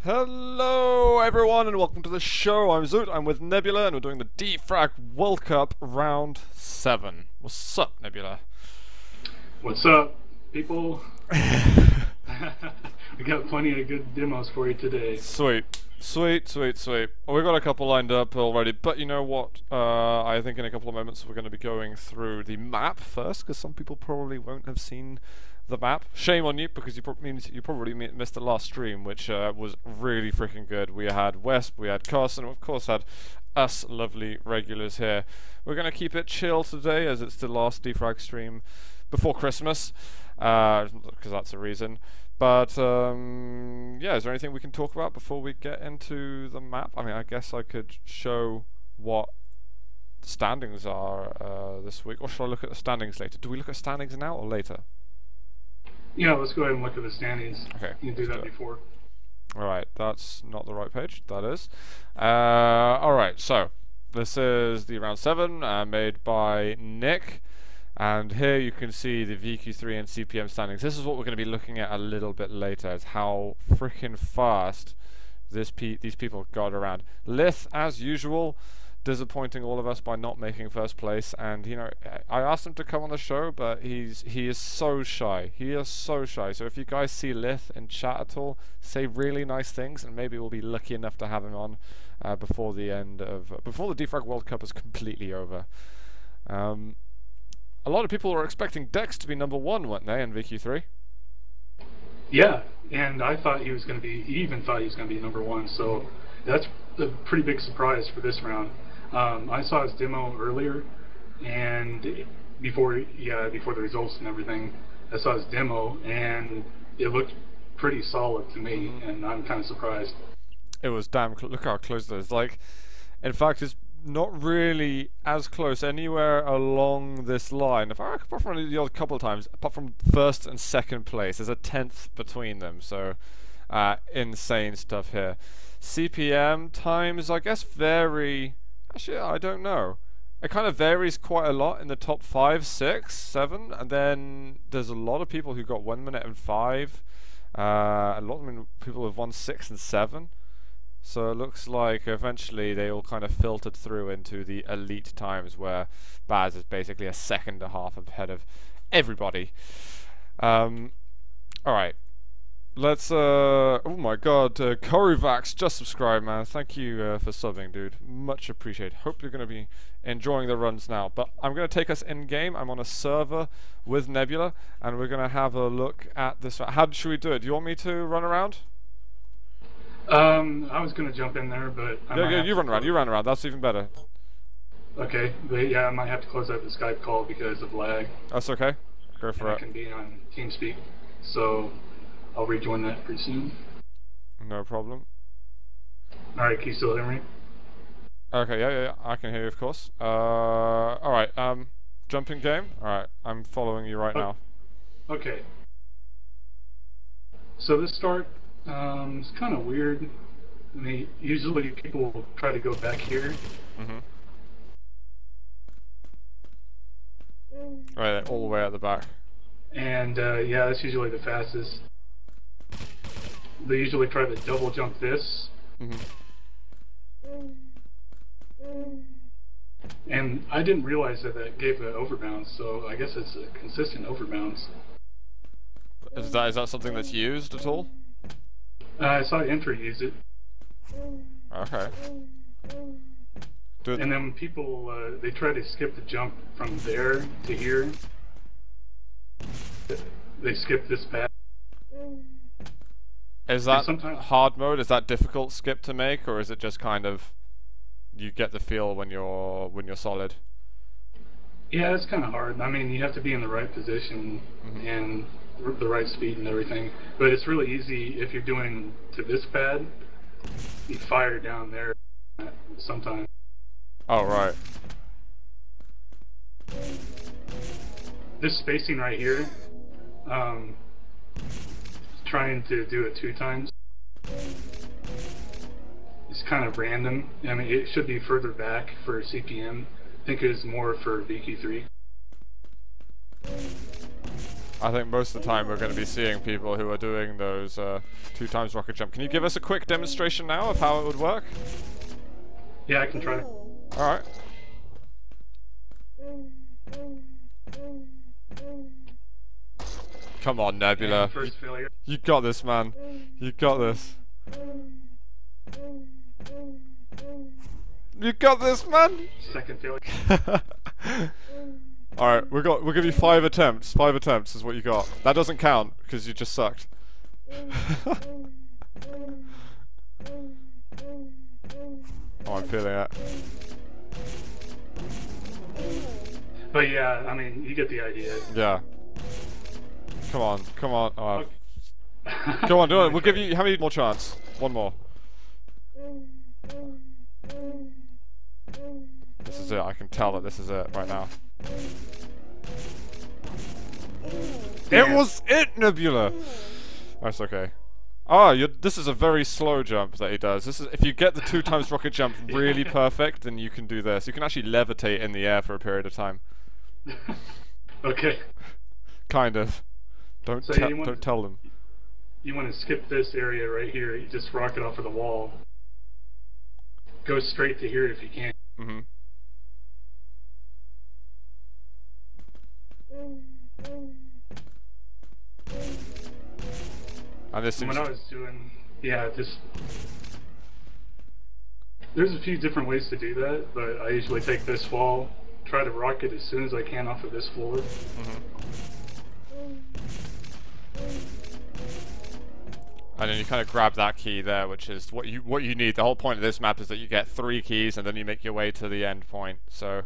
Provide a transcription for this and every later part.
Hello everyone and welcome to the show. I'm Zoot, I'm with Nebula and we're doing the DeFRaG World Cup Round 7. What's up, Nebula? What's up, people? We got plenty of good demos for you today. Sweet. Sweet. Well, we've got a couple lined up already, but you know what? I think in a couple of moments we're going to be going through the map first, because some people probably won't have seen the map. Shame on you, because you probably missed the last stream, which was really freaking good. We had Wesp, we had Carson, and of course had us lovely regulars here. We're going to keep it chill today, as it's the last DeFRaG stream before Christmas, because that's a reason. But yeah, is there anything we can talk about before we get into the map? I mean, I guess I could show what the standings are this week, or should I look at the standings later? Do we look at standings now or later? Yeah, let's go ahead and look at the standings. Okay. You can do that before. Alright, that's not the right page. That is. Alright, so this is the round 7 made by Nick. And here you can see the VQ3 and CPM standings. This is what we're going to be looking at a little bit later, is how freaking fast these people got around. Lith, as usual, disappointing all of us by not making first place. And you know, I asked him to come on the show, but he is so shy. He is so shy. So if you guys see Lith in chat at all, say really nice things, and maybe we'll be lucky enough to have him on before the DeFRaG World Cup is completely over. A lot of people were expecting Dex to be number 1, weren't they, in VQ3? Yeah, and I thought he was going to be. He even thought he was going to be number 1. So that's a pretty big surprise for this round. I saw his demo earlier, and before the results and everything, I saw his demo, and it looked pretty solid to me, and I'm kind of surprised. It was damn look how close it is. Like, in fact, it's not really as close anywhere along this line. Apart from the odd couple of times, apart from first and second place, there's a 10th between them. So, insane stuff here. CPM times, I guess, vary. Actually, I don't know. It kind of varies quite a lot in the top 5, 6, 7, and then there's a lot of people who got 1 minute and 5. A lot of people have won 6 and 7. So it looks like eventually they all kind of filtered through into the elite times, where Baz is basically a second and a half ahead of everybody. Alright. Let's, oh my god, Coryvax just subscribed, man. Thank you for subbing, dude. Much appreciated. Hope you're going to be enjoying the runs now. But I'm going to take us in-game. I'm on a server with Nebula, and we're going to have a look at this. How should we do it? Do you want me to run around? I was going to jump in there, but yeah, you run around. That's even better. Okay, but yeah, I might have to close out the Skype call because of lag. That's okay. Go for it. I can be on TeamSpeak, so I'll rejoin that pretty soon. No problem. Alright, can you still hear me? Okay, yeah, I can hear you, of course. Alright, jump in game? Alright, I'm following you right now. Okay. So this start, it's kind of weird. I mean, usually people will try to go back here. Right, all the way at the back. And yeah, that's usually the fastest. They usually try to double jump this. And I didn't realize that gave an overbounce, so I guess it's a consistent overbounce. Is that something that's used at all? I saw Entry use it. Okay. And then people, they try to skip the jump from there to here. They skip this path. Is that hard mode? Is that difficult skip to make, or is it just kind of you get the feel when you're solid? Yeah, it's kind of hard. I mean, you have to be in the right position and the right speed and everything. But it's really easy if you're doing to this pad. You fire down there sometimes. Oh right. This spacing right here. Trying to do it 2 times. It's kind of random. I mean, it should be further back for CPM. I think it is more for VQ3. I think most of the time we're going to be seeing people who are doing those 2 times rocket jump. Can you give us a quick demonstration now of how it would work? Yeah, I can try. Alright. Come on, Nebula. First failure. You got this, man. You got this. You got this, man. Second failure. Alright, we'll give you 5 attempts. 5 attempts is what you got. That doesn't count because you just sucked. Oh, I'm feeling it. But yeah, I mean, you get the idea. Yeah. Come on, come on. Oh, come on, do it. We'll give you. How many more chance? 1 more. This is it. I can tell that this is it right now. Damn. It was it, Nebula. That's okay. Ah, this is a very slow jump that he does. This is if you get the 2 times rocket jump really perfect, then you can do this. You can actually levitate in the air for a period of time. Okay. Kind of. Don't tell them. You want to skip this area right here. You just rocket off of the wall. Go straight to here if you can. Mm-hmm. And this When I was doing, yeah, just there's a few different ways to do that, but I usually take this wall, try to rocket as soon as I can off of this floor. And then you kind of grab that key there, which is what you need. The whole point of this map is that you get 3 keys, and then you make your way to the end point. So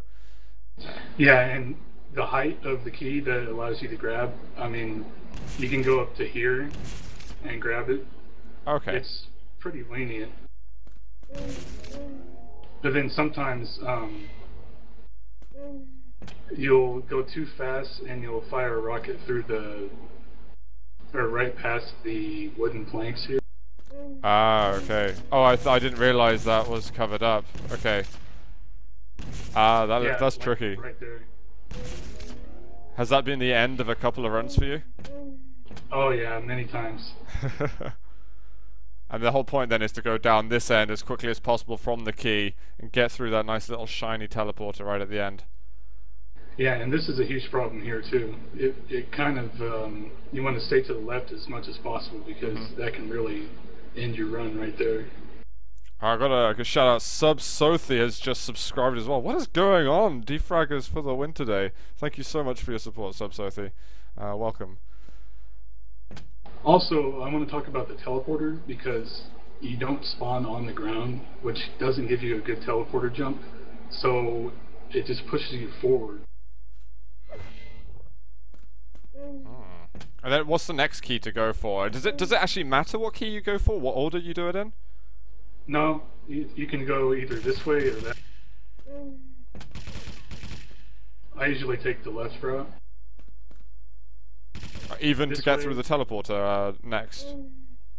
yeah, and the height of the key that allows you to grab, I mean, you can go up to here and grab it. okay. It's pretty lenient. But then sometimes you'll go too fast and you'll fire a rocket through or right past the wooden planks here. Ah, okay. Oh, I didn't realize that was covered up. Okay. Ah, Yeah, that's like tricky. right there. Has that been the end of a couple of runs for you? Oh yeah, many times. And the whole point then is to go down this end as quickly as possible from the key and get through that nice little shiny teleporter right at the end. Yeah, and this is a huge problem here too. It kind of you want to stay to the left as much as possible because that can really end your run right there. I got a shout out. Sothy has just subscribed as well. What is going on? DeFRaG is for the win today. Thank you so much for your support, Sothy. Welcome. Also, I want to talk about the teleporter because you don't spawn on the ground, which doesn't give you a good teleporter jump. So it just pushes you forward. And then what's the next key to go for? Does it actually matter what key you go for? What order you do it in? No, you can go either this way or that. I usually take the left route. Even This to get way. through the teleporter next?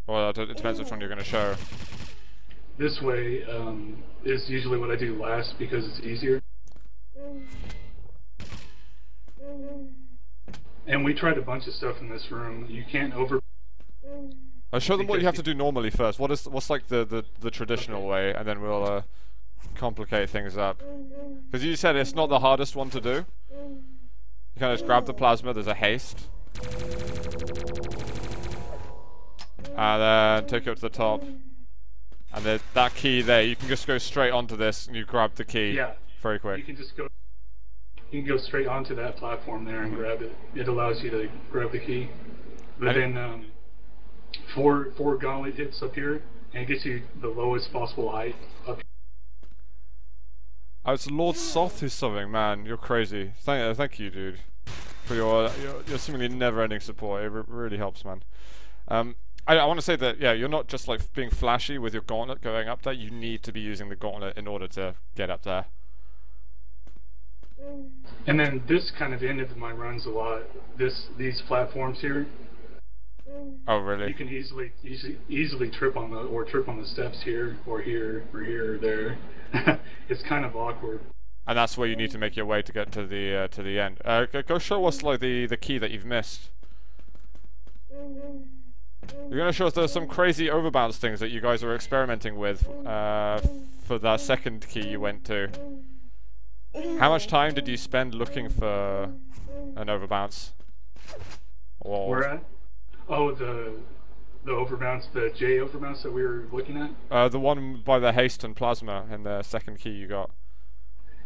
Or it depends which one you're going to show. This way is usually what I do last because it's easier. And we tried a bunch of stuff in this room. You can't Show them what you have to do normally first. What's like the traditional way, and then we'll complicate things up. Because you said it's not the hardest one to do. You kind of just grab the plasma. There's a haste, and then take it up to the top, and then that key there. You can just go straight onto this, and you grab the key. Yeah. Very quick. You can just go. You can go straight onto that platform there and grab it. It allows you to grab the key. But then four gauntlet hits up here, and it gets you the lowest possible height up here. Oh, it's Lord Soth who's subbing, man. You're crazy. Thank you, dude, for your seemingly never-ending support. It really helps, man. I want to say that you're not just like being flashy with your gauntlet going up there. You need to be using the gauntlet in order to get up there. And then this kind of ended my runs a lot. These platforms here. Oh, really? You can easily trip on the steps here or here or here or there. It's kind of awkward. And that's where you need to make your way to get to the end. Go show us like the key that you've missed. You're gonna show us there's some crazy overbounce things that you guys were experimenting with for that second key you went to. How much time did you spend looking for an overbounce? Or Where at? Oh, the overbounce, the J overbounce that we were looking at? the one by the haste and plasma in the second key you got.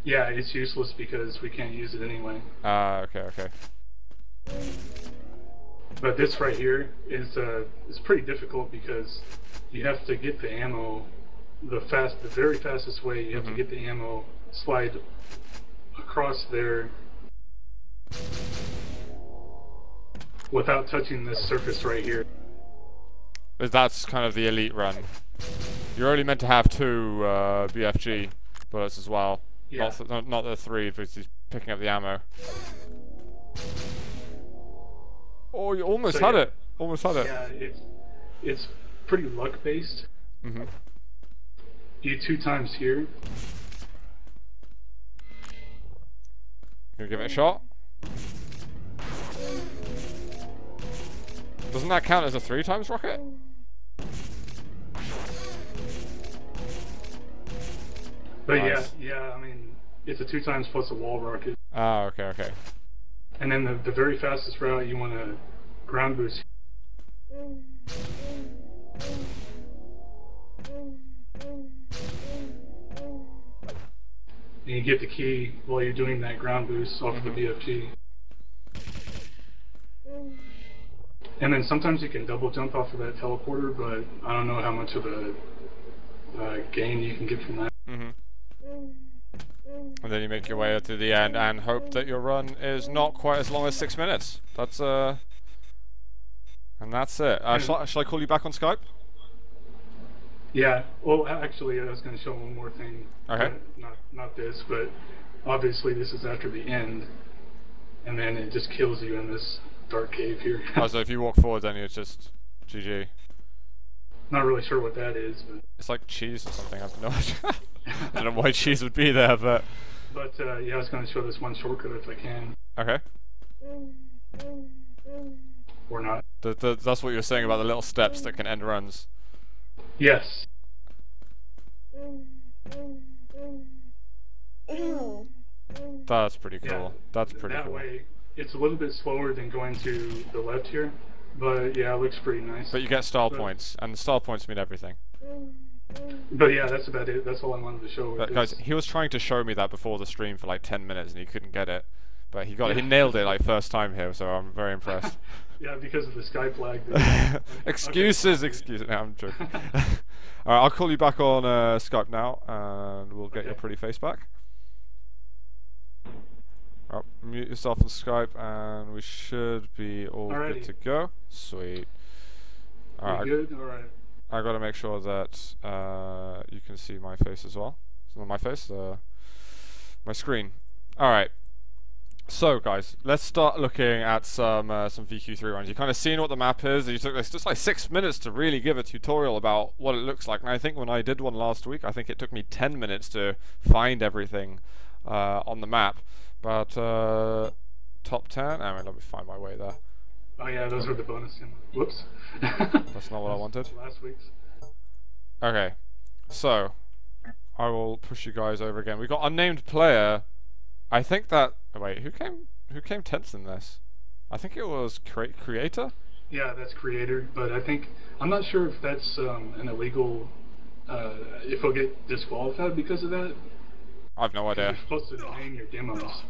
Yeah, it's useless because we can't use it anyway. Okay, okay. But this right here is pretty difficult because you have to get the ammo the very fastest way. You have to get the ammo, slide across there without touching this surface right here. That's kind of the elite run. You're only meant to have 2 BFG bullets as well. Yeah. Not the 3, but he's picking up the ammo. Oh, you almost had it. Almost had it. Yeah, it's pretty luck based. You 2 times here. You give it a shot. Doesn't that count as a 3 times rocket? But nice. yeah, I mean, it's a 2 times plus a wall rocket. Ah, okay, okay. And then the very fastest route, you want to ground boost. And you get the key while you're doing that ground boost off of the BFG. And then sometimes you can double jump off of that teleporter, but I don't know how much of a gain you can get from that. And then you make your way to the end and hope that your run is not quite as long as 6 minutes. That's and that's it. Shall I call you back on Skype? Yeah. Well, actually, I was going to show one more thing. Okay. Not this, but obviously this is after the end, and then it just kills you in this dark cave here. Oh, so if you walk forward, then it's just GG. Not really sure what that is, but it's like cheese or something. I have no idea. I don't know why cheese would be there, but. But yeah, I was going to show this one shortcut if I can. Okay. Or not. That's what you were saying about the little steps that can end runs. Yes. That's pretty cool. Yeah, that's pretty cool. That way, it's a little bit slower than going to the left here, but yeah, it looks pretty nice. But you get style points, and the style points mean everything. But yeah, that's about it. That's all I wanted to show. But guys, he was trying to show me that before the stream for like 10 minutes, and he couldn't get it. But he got it. He nailed it like first time here, so I'm very impressed. Yeah, because of the Skype lag. Excuses, excuses. No, I'm joking. Alright, I'll call you back on Skype now, and we'll get your pretty face back. Oh, mute yourself on Skype, and we should be all good to go. Sweet. Alright. Good? Alright. I gotta make sure that you can see my face as well. It's not my face, my screen. Alright. So guys, let's start looking at some VQ3 runs. You've kind of seen what the map is. You took just like 6 minutes to really give a tutorial about what it looks like. And I think when I did one last week, I think it took me 10 minutes to find everything on the map. But top 10. Anyway, let me find my way there. Oh yeah, those were the bonus. Whoops. That's not what I wanted. Last week's. Okay, so I will push you guys over again. We got unnamed player. I think that. Oh, wait, who came 10th in this? I think it was creator. Yeah, that's creator. But I'm not sure if that's an illegal. If he'll get disqualified because of that. I've no idea. You're supposed to name your demos.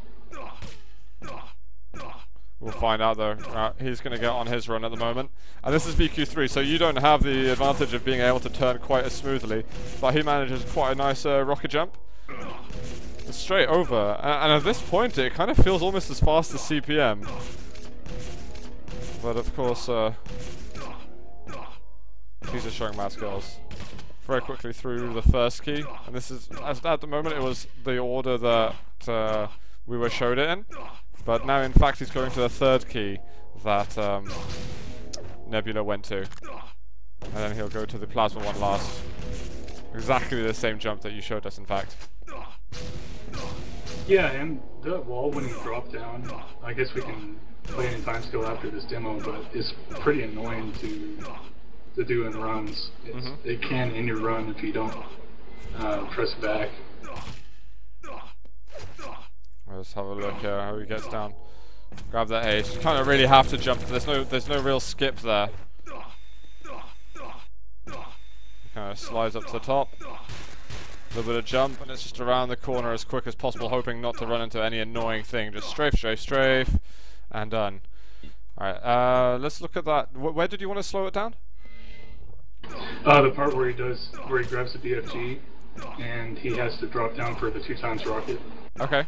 We'll find out though. He's going to get on his run at the moment. And this is VQ3, so you don't have the advantage of being able to turn quite as smoothly. But he manages quite a nice rocket jump. It's straight over. And at this point, it kind of feels almost as fast as CPM. But of course, he's just showing mad skills. Very quickly through the first key. And this is, at the moment, it was the order that we were showed it in. But now, in fact, he's going to the third key that Nebula went to. And then he'll go to the plasma one last. Exactly the same jump that you showed us, in fact. Yeah, and the wall when he dropped down, I guess we can play any time skill after this demo, but it's pretty annoying to do in runs. It can end your run if you don't press back. Let's have a look how he gets down. Grab that ace. You kind of really have to jump. There's no real skip there. He kind of slides up to the top. A little bit of jump, and it's just around the corner as quick as possible, hoping not to run into any annoying thing. Just strafe, strafe, strafe, and done. Alright, let's look at that. Where did you want to slow it down? The part where he grabs the BFG, and he has to drop down for the 2x rocket. Okay.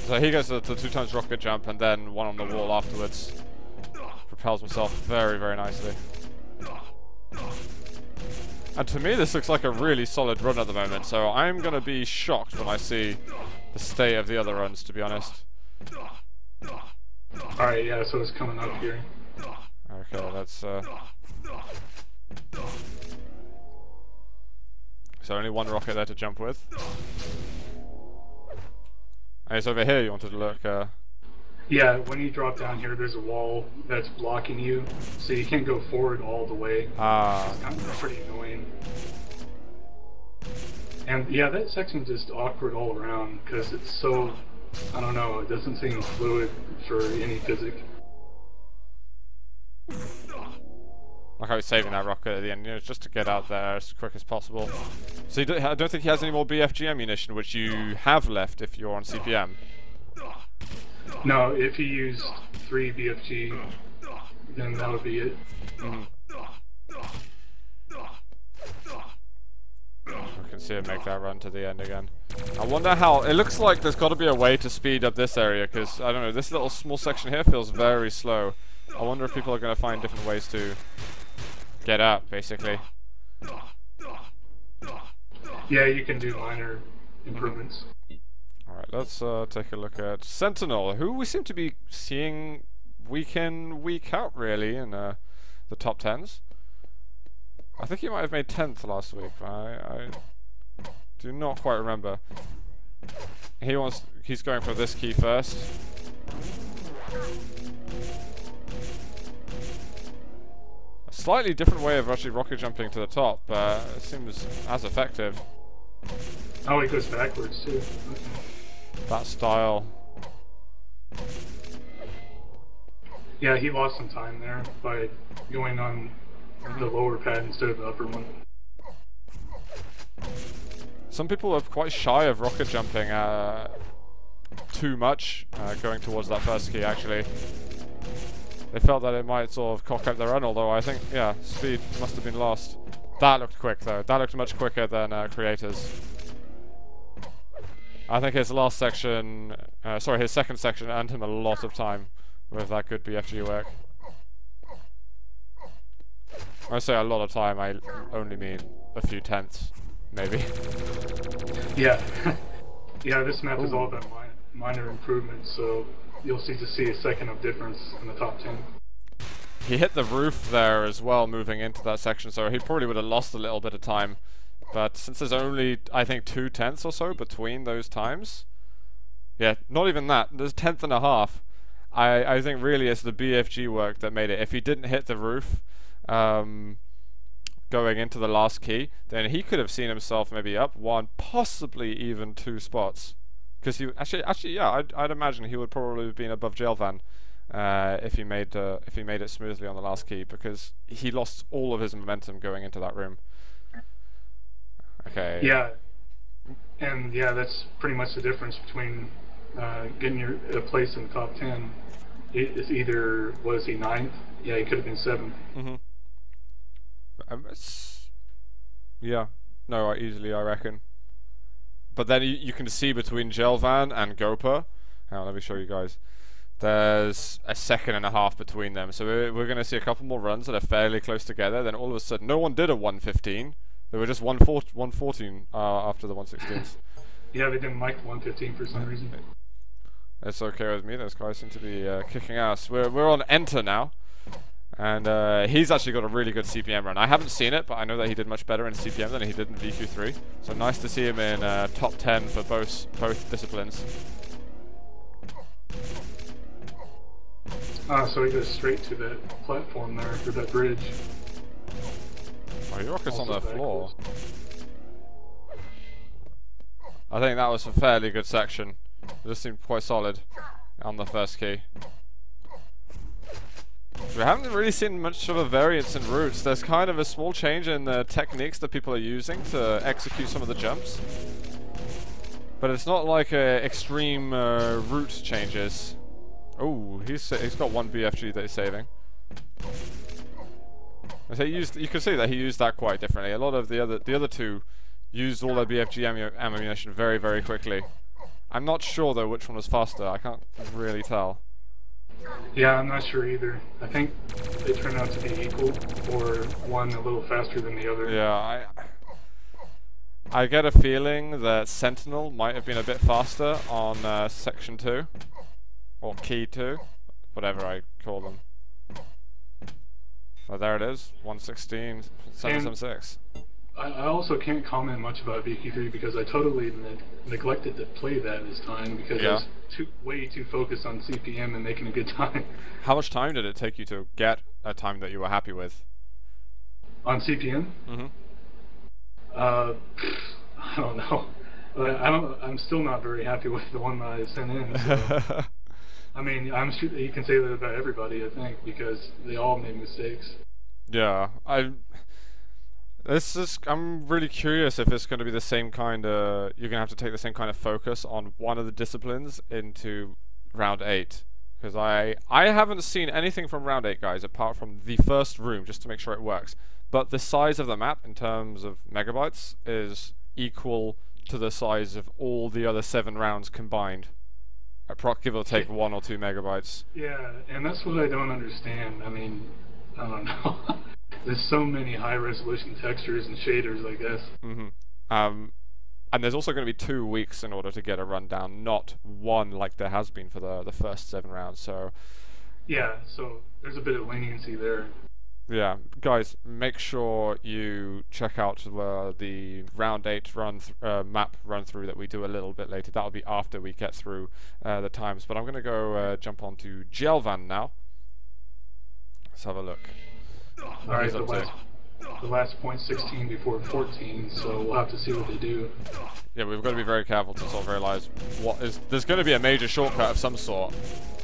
So he goes to the 2x rocket jump, and then one on the wall afterwards. Propels himself very, very nicely. And to me, this looks like a really solid run at the moment, so I'm going to be shocked when I see the state of the other runs, to be honest. Alright, yeah, so it's coming up here. Okay, let's... So only one rocket there to jump with. And it's over here you wanted to look... Yeah, when you drop down here, there's a wall that's blocking you, so you can't go forward all the way. Ah. It's kind of pretty annoying. And yeah, that section's just awkward all around, because it's so, I don't know, it doesn't seem fluid for any physics. Like how he's saving that rocket at the end, you know, just to get out there as quick as possible. So I don't think he has any more BFG ammunition, which you have left if you're on CPM. No, if you used 3 BFG, then that would be it. I can see him make that run to the end again. I wonder how... It looks like there's got to be a way to speed up this area, because, I don't know, this little small section here feels very slow. I wonder if people are going to find different ways to get up, basically. Yeah, you can do minor improvements. Alright, let's take a look at Sentinel, who we seem to be seeing week in, week out, really, in the top 10s. I think he might have made 10th last week, but I do not quite remember. He's going for this key first. A slightly different way of actually rocket jumping to the top, but it seems as effective. Oh, he goes backwards too. That style. Yeah, he lost some time there by going on the lower pad instead of the upper one. Some people are quite shy of rocket jumping too much, going towards that first key, actually. They felt that it might sort of cock up their run, although I think, yeah, speed must have been lost. That looked quick, though. That looked much quicker than Creator's. I think his last section, his second section earned him a lot of time with that good BFG work. When I say a lot of time, I only mean a few tenths, maybe. Yeah. Yeah, this map is all about minor improvements, so you'll see a second of difference in the top 10. He hit the roof there as well, moving into that section, so he probably would have lost a little bit of time. But since there's only, I think, 2 tenths or so between those times, yeah, not even that, there's 1/10 and a half. I think really it's the BFG work that made it. If he didn't hit the roof going into the last key, then he could have seen himself maybe up 1, possibly even 2 spots. Because he actually, yeah, I'd imagine he would probably have been above Jailvan if he made it smoothly on the last key, because he lost all of his momentum going into that room. Okay. Yeah, and yeah, that's pretty much the difference between getting a place in the top 10. It's either, was he 9th? Yeah, he could have been 7th. Yeah, no, easily, I reckon. But then you can see between Jelvan and Gopa, hang on, let me show you guys, there's a 1.5 seconds between them, so we're going to see a couple more runs that are fairly close together. Then all of a sudden no one did a 1:15, they were just 1:14 after the 1:16s. Yeah, they didn't like 1:15 for some reason. It's okay with me, those guys seem to be kicking ass. We're on enter now. And he's actually got a really good CPM run. I haven't seen it, but I know that he did much better in CPM than he did in VQ3. So nice to see him in top 10 for both disciplines. So he goes straight to that platform there, or that bridge. Oh, he rockets on the floor. Backwards. I think that was a fairly good section. It just seemed quite solid on the first key. We haven't really seen much of a variance in routes. There's kind of a small change in the techniques that people are using to execute some of the jumps. But it's not like extreme route changes. Oh, he's got one BFG that he's saving. So you can see that he used that quite differently. A lot of the other two used all their BFG ammunition very, very quickly. I'm not sure though which one was faster. I can't really tell. Yeah, I'm not sure either. I think they turned out to be equal, or one a little faster than the other. Yeah, I get a feeling that Sentinel might have been a bit faster on section 2 or key 2, whatever I call them. Oh, there it is, 116, 776. I also can't comment much about VQ3 because I totally neglected to play that this time because I was way too focused on CPM and making a good time. How much time did it take you to get a time that you were happy with? On CPM? Mm-hmm. I don't know. I'm still not very happy with the one that I sent in. So. I mean, I'm sure you can say that about everybody, I think, because they all made mistakes. Yeah, I'm really curious if it's going to be the same kind of... You're going to have to take the same kind of focus on one of the disciplines into round 8. Because I haven't seen anything from round 8, guys, apart from the first room, just to make sure it works. But the size of the map, in terms of megabytes, is equal to the size of all the other 7 rounds combined. Give or take 1 or 2 megabytes. Yeah, and that's what I don't understand. I mean, I don't know. There's so many high-resolution textures and shaders, I guess. Mm-hmm. And there's also going to be 2 weeks in order to get a rundown, not 1 like there has been for the first 7 rounds. So yeah, so there's a bit of leniency there. Yeah, guys, make sure you check out the round 8 map run through that we do a little bit later. That'll be after we get through the times. But I'm going to go jump onto Gelvan now. Let's have a look. Alright, the last point 16 before 14, so we'll have to see what they do. Yeah, we've got to be very careful to sort of realize there's going to be a major shortcut of some sort,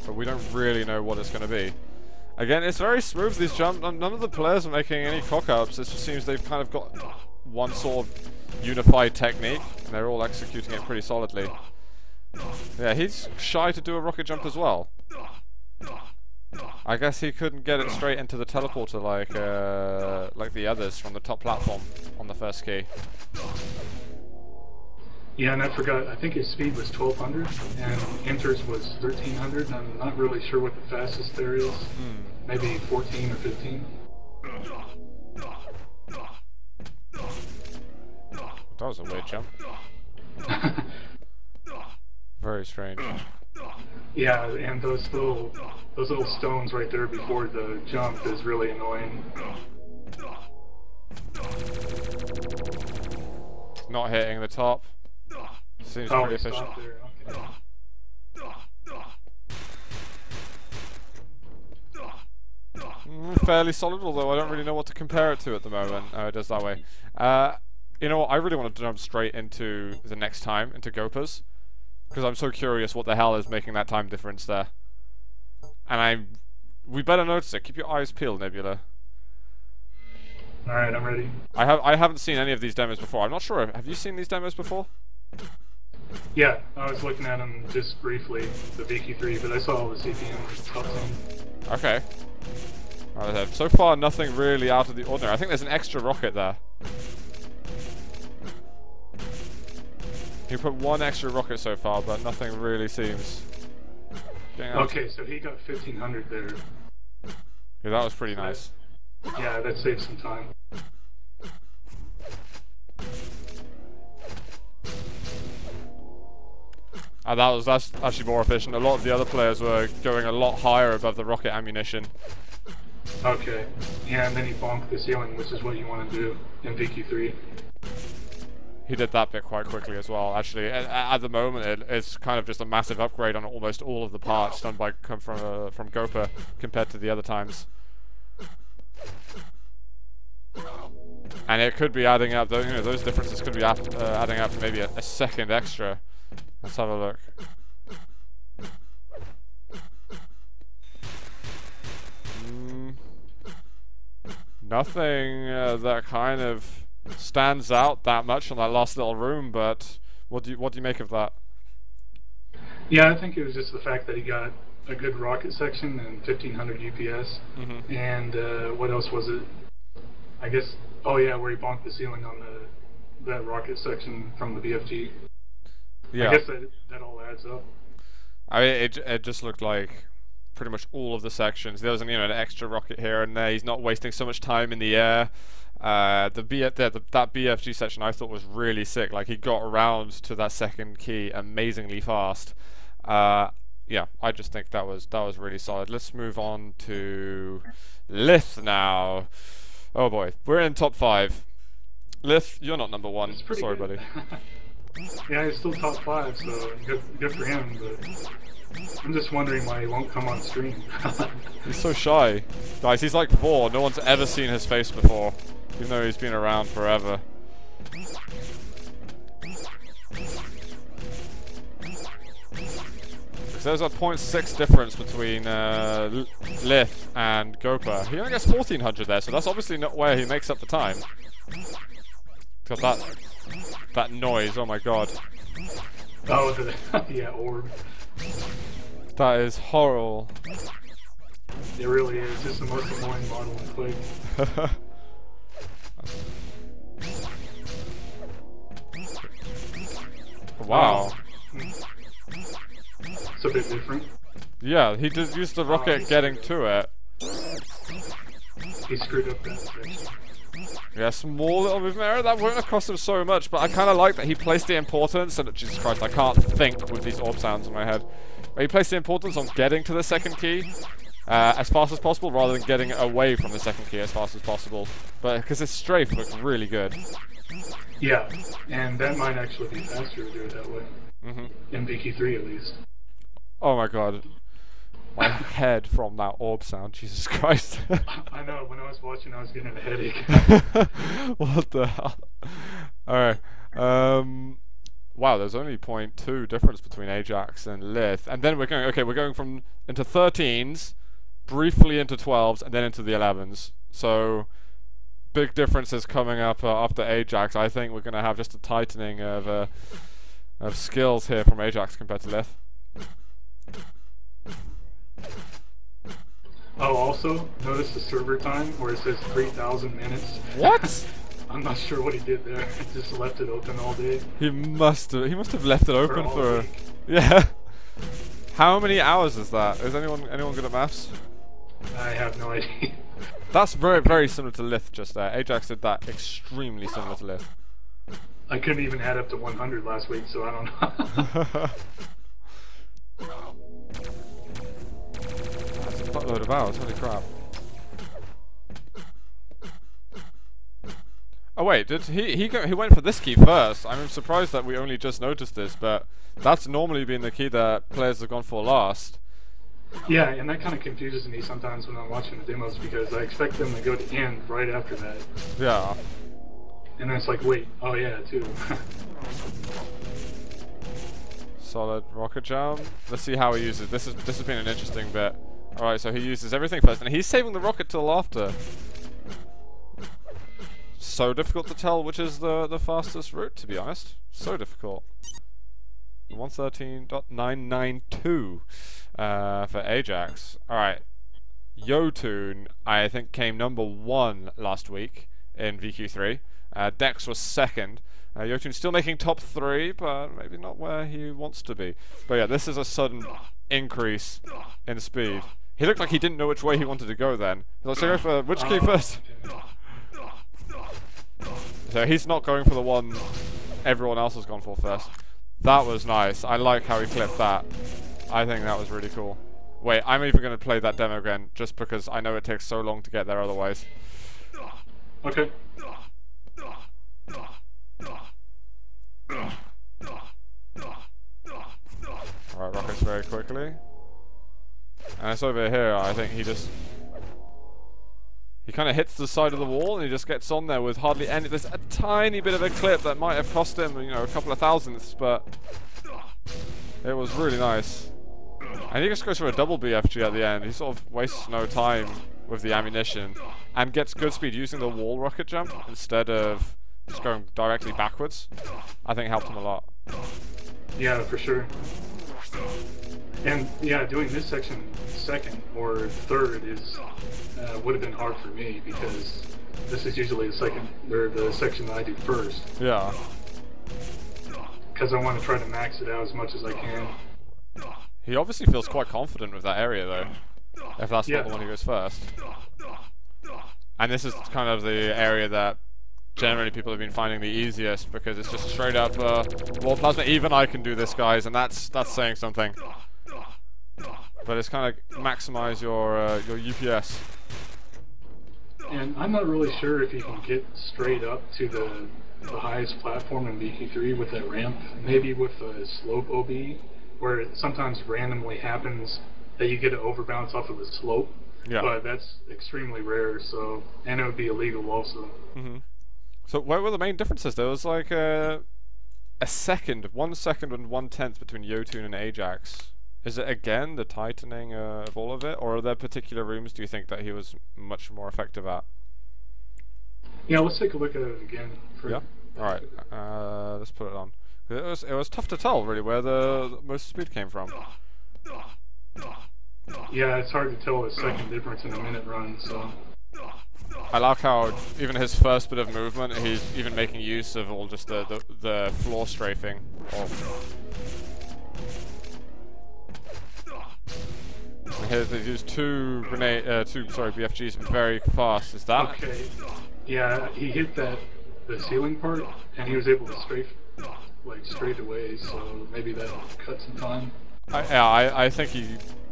but we don't really know what it's going to be. Again, it's very smooth, these jumps. None of the players are making any cock-ups. It just seems they've kind of got one sort of unified technique, and they're all executing it pretty solidly. Yeah, he's shy to do a rocket jump as well. I guess he couldn't get it straight into the teleporter like the others from the top platform on the first key. Yeah, and I forgot, I think his speed was 1200 and enters was 1300, and I'm not really sure what the fastest there is. Maybe 14 or 15. That was a weird jump. Very strange. Yeah, and those little stones right there before the jump is really annoying. Not hitting the top. Seems pretty efficient. Okay. Fairly solid, although I don't really know what to compare it to at the moment. It does that way. You know what? I really want to jump straight into the next time, into Gopas, because I'm so curious what the hell is making that time difference there. And we better notice it. Keep your eyes peeled, Nebula. Alright, I'm ready. I haven't seen any of these demos before. I'm not sure. Have you seen these demos before? Yeah, I was looking at them just briefly, the VQ3, but I saw all the CPM stuff in. Okay. So far, nothing really out of the ordinary. I think there's an extra rocket there. You put 1 extra rocket so far, but nothing really seems... Okay, so he got 1500 there. Yeah, that was pretty nice. Yeah, that saved some time. That's actually more efficient. A lot of the other players were going a lot higher above the rocket ammunition. Okay. Yeah, and then he bonked the ceiling, which is what you want to do in VQ3. He did that bit quite quickly as well. Actually, at the moment, it's kind of just a massive upgrade on almost all of the parts done by from Gopa compared to the other times. And it could be adding up. Those differences could be adding up to maybe a second extra. Let's have a look. Nothing that kind of stands out that much on that last little room, but what do you make of that? Yeah, I think it was just the fact that he got a good rocket section and 1500 UPS, and what else was it? I guess, oh yeah, where he bonked the ceiling on that rocket section from the BFG. Yeah, I guess that all adds up. I mean, it just looked like pretty much all of the sections. There was an extra rocket here and there. He's not wasting so much time in the air. That BFG section I thought was really sick. Like, he got around to that second key amazingly fast. Yeah, I just think that was really solid. Let's move on to Lith now. Oh boy, we're in top 5. Lith, you're not number 1. Sorry, good. buddy. Yeah, he's still top 5, so good for him. But I'm just wondering why he won't come on stream. He's so shy, guys. He's like 4. No one's ever seen his face before, even though he's been around forever. There's a 0.6 difference between Lith and Gopa. He only gets 1400 there, so that's obviously not where he makes up the time. Got that noise, oh my god. Oh, yeah, orb. That is horrible. It really is. It's the most annoying model in Quake. Wow. It's a bit different. Yeah, he just used the rocket getting to it. He screwed up that section. Yeah, small little movement error. That wouldn't have cost him so much, but I kind of like that he placed the importance, and Jesus Christ, I can't think with these orb sounds in my head. But he placed the importance on getting to the second key as fast as possible, rather than getting away from the second key as fast as possible. But because his strafe looked really good. Yeah, and that might actually be faster to do it that way. In VQ3 at least. Oh my god. My head from that orb sound, Jesus Christ. I know, when I was watching I was getting a headache. What the hell? Alright. Wow, there's only 0.2 difference between Ajax and Lith. And then we're going from into 13s, briefly into 12s, and then into the 11s. So big differences coming up after Ajax. I think we're gonna have just a tightening of skills here from Ajax compared to Lith. Oh, also, notice the server time where it says 3,000 minutes. What? I'm not sure what he did there. Just left it open all day. He must have left it open for week. Yeah. How many hours is that? Is anyone good at maths? I have no idea. That's very similar to Lith just there. Ajax did that extremely similar to Lith. I couldn't even add up to 100 last week, so I don't know. That's a buttload of hours, holy crap. Oh wait, did he went for this key first? I'm surprised that we only just noticed this, but that's normally been the key that players have gone for last. Yeah, and that kind of confuses me sometimes when I'm watching the demos, because I expect them to go to end right after that. Yeah. And then it's like, wait, oh yeah, too. Solid rocket jump. Let's see how he uses. This has been an interesting bit. Alright, so he uses everything first, and he's saving the rocket till after. So difficult to tell which is the fastest route, to be honest. So difficult. 113.992 for Ajax. Alright. Yotun, I think, came number 1 last week in VQ3. Dex was second. Yotun's still making top 3, but maybe not where he wants to be. But yeah, this is a sudden increase in speed. He looked like he didn't know which way he wanted to go then. Let's go for which key first? So he's not going for the one everyone else has gone for first. That was nice. I like how he clipped that. I think that was really cool. Wait, I'm even going to play that demo again, just because I know it takes so long to get there otherwise. Okay. Alright, rockets very quickly. And it's over here, I think he just... He kind of hits the side of the wall and he just gets on there with hardly any... There's a tiny bit of a clip that might have cost him, you know, a couple of thousandths, but... It was really nice. And he just goes for a double BFG at the end. He sort of wastes no time with the ammunition and gets good speed using the wall rocket jump instead of just going directly backwards. I think helped him a lot. Yeah, for sure. And yeah, doing this section second or third is would have been hard for me because this is usually the second or the section that I do first. Yeah. Because I want to try to max it out as much as I can. He obviously feels quite confident with that area though, if that's not the one he goes first. And this is kind of the area that generally people have been finding the easiest because it's just straight up wall plasma. Even I can do this, guys, and that's saying something. But it's kind of maximize your UPS. And I'm not really sure if you can get straight up to the highest platform in BQ3 with that ramp. Maybe with a slope OB, where it sometimes randomly happens that you get an overbounce off of a slope. Yeah. But that's extremely rare, so, and it would be illegal also. Mm-hmm. So what were the main differences? There was like a second, 1 second and 1/10 between Yotun and Ajax. Is it again the tightening of all of it, or are there particular rooms do you think that he was much more effective at? Yeah, let's take a look at it again. Yeah. All right. Let's put it on. It was tough to tell really where the most speed came from. Yeah, it's hard to tell the second difference in a minute run. So. I like how even his first bit of movement, he's even making use of all just the floor strafing. Here they use two BFGs very fast. Is that? Okay. Yeah, he hit the ceiling part, and he was able to strafe like straight away. So maybe that cut some time. I think he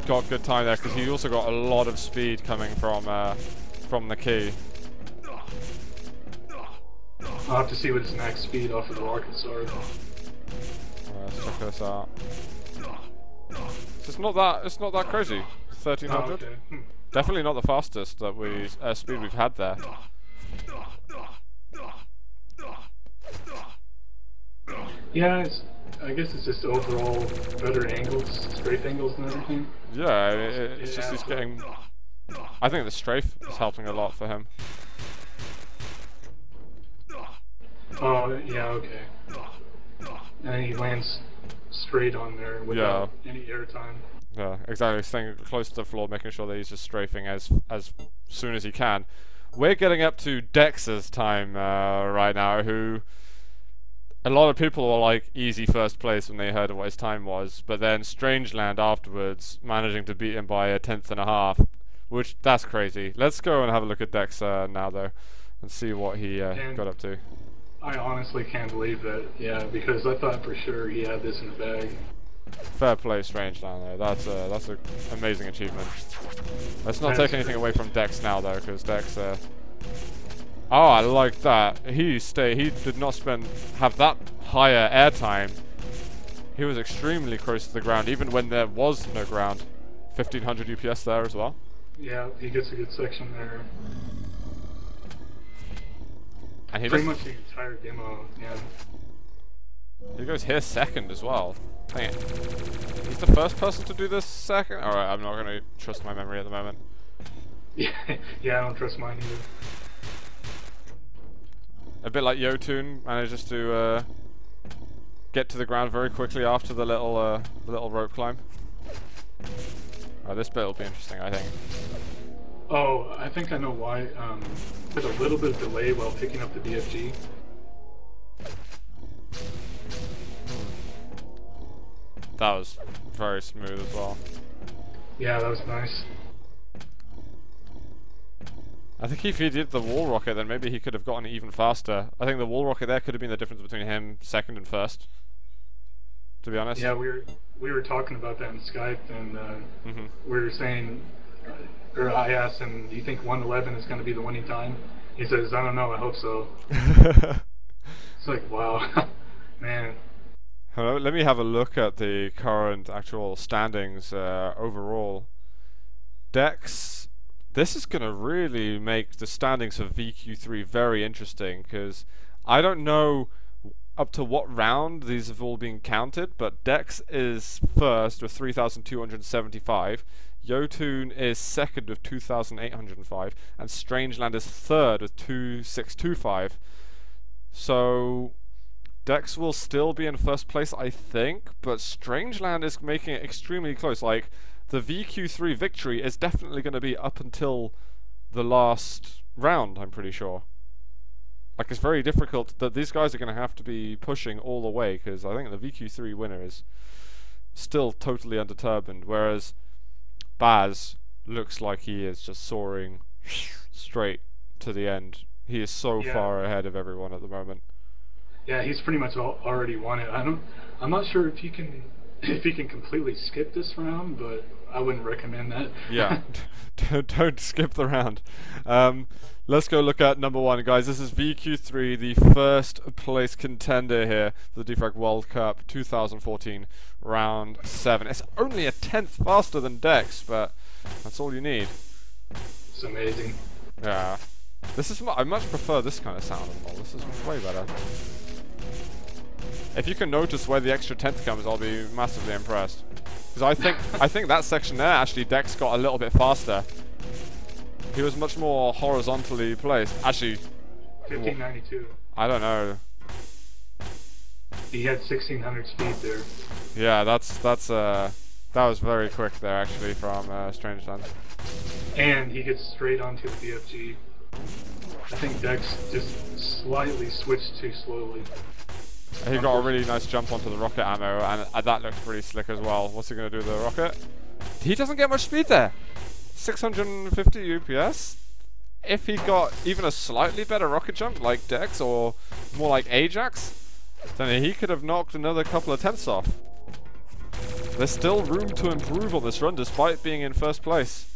got good time there because he also got a lot of speed coming from the key. I'll have to see what his max speed off of the rockets are. Let's check this out. It's not that crazy. 1300. Oh, okay. Definitely not the fastest that speed we've had there. Yeah, I guess it's just overall better angles, strafe angles and everything. Yeah, it's just he's getting... I think the strafe is helping a lot for him. Oh, yeah, okay. And he lands straight on there without any air time. Yeah, exactly. Staying close to the floor, making sure that he's just strafing as soon as he can. We're getting up to Dex's time right now, who... A lot of people were like easy first place when they heard what his time was, but then Strangeland afterwards, managing to beat him by 1/10.5, which, that's crazy. Let's go and have a look at Dex now though, and see what he got up to. I honestly can't believe that, yeah, because I thought for sure he had this in the bag. Fair play, Strangeland though. That's an amazing achievement. Let's not take anything away from Dex now though, because Dex... Oh, I like that. He did not have that higher airtime. He was extremely close to the ground, even when there was no ground. 1500 UPS there as well. Yeah, he gets a good section there. And he pretty much the entire demo, yeah. He goes here second as well. Dang it. He's the first person to do this second? Alright, I'm not going to trust my memory at the moment. Yeah, I don't trust mine either. A bit like Yotun manages to get to the ground very quickly after the little rope climb. Oh, this bit will be interesting, I think. Oh, I think I know why. There's a little bit of delay while picking up the BFG. That was very smooth as well. Yeah, that was nice. I think if he did the wall rocket, then maybe he could have gotten even faster. I think the wall rocket there could have been the difference between him second and first. to be honest. Yeah, we were talking about that in Skype, and we were saying, or I asked him, "Do you think 111 is going to be the winning time?" He says, "I don't know. I hope so." It's like, wow, man. Hello, let me have a look at the current actual standings overall. Dex, this is going to really make the standings of VQ3 very interesting, because I don't know up to what round these have all been counted, but Dex is first with 3,275, Jotun is second with 2,805, and Strangeland is third with 2,625. So Dex will still be in first place, I think, but Strangeland is making it extremely close. Like, the VQ3 victory is definitely going to be up until the last round, I'm pretty sure. Like, it's very difficult that these guys are going to have to be pushing all the way, because I think the VQ3 winner is still totally undetermined, whereas Baz looks like he is just soaring straight to the end. He is so far ahead of everyone at the moment. Yeah, he's pretty much already won it. I'm not sure if he can completely skip this round, but I wouldn't recommend that. Yeah, don't skip the round. Let's go look at number one, guys. This is VQ3, the first place contender here for the DeFRaG World Cup 2014, round 7. It's only a 10th faster than Dex, but that's all you need. It's amazing. Yeah. This is I much prefer this kind of sound. This is way better. If you can notice where the extra 10th comes, I'll be massively impressed. Because I think that section there, actually, Dex got a little bit faster. He was much more horizontally placed. Actually, 1592. I don't know. He had 1600 speed there. Yeah, that was very quick there, actually, from Strangeland. And he gets straight onto the BFG. I think Dex just slightly switched too slowly. He got a really nice jump onto the rocket ammo, and that looks pretty slick as well. What's he going to do with the rocket? He doesn't get much speed there. 650 UPS. If he got even a slightly better rocket jump like Dex, or more like Ajax, then he could have knocked another couple of tenths off. There's still room to improve on this run despite being in first place.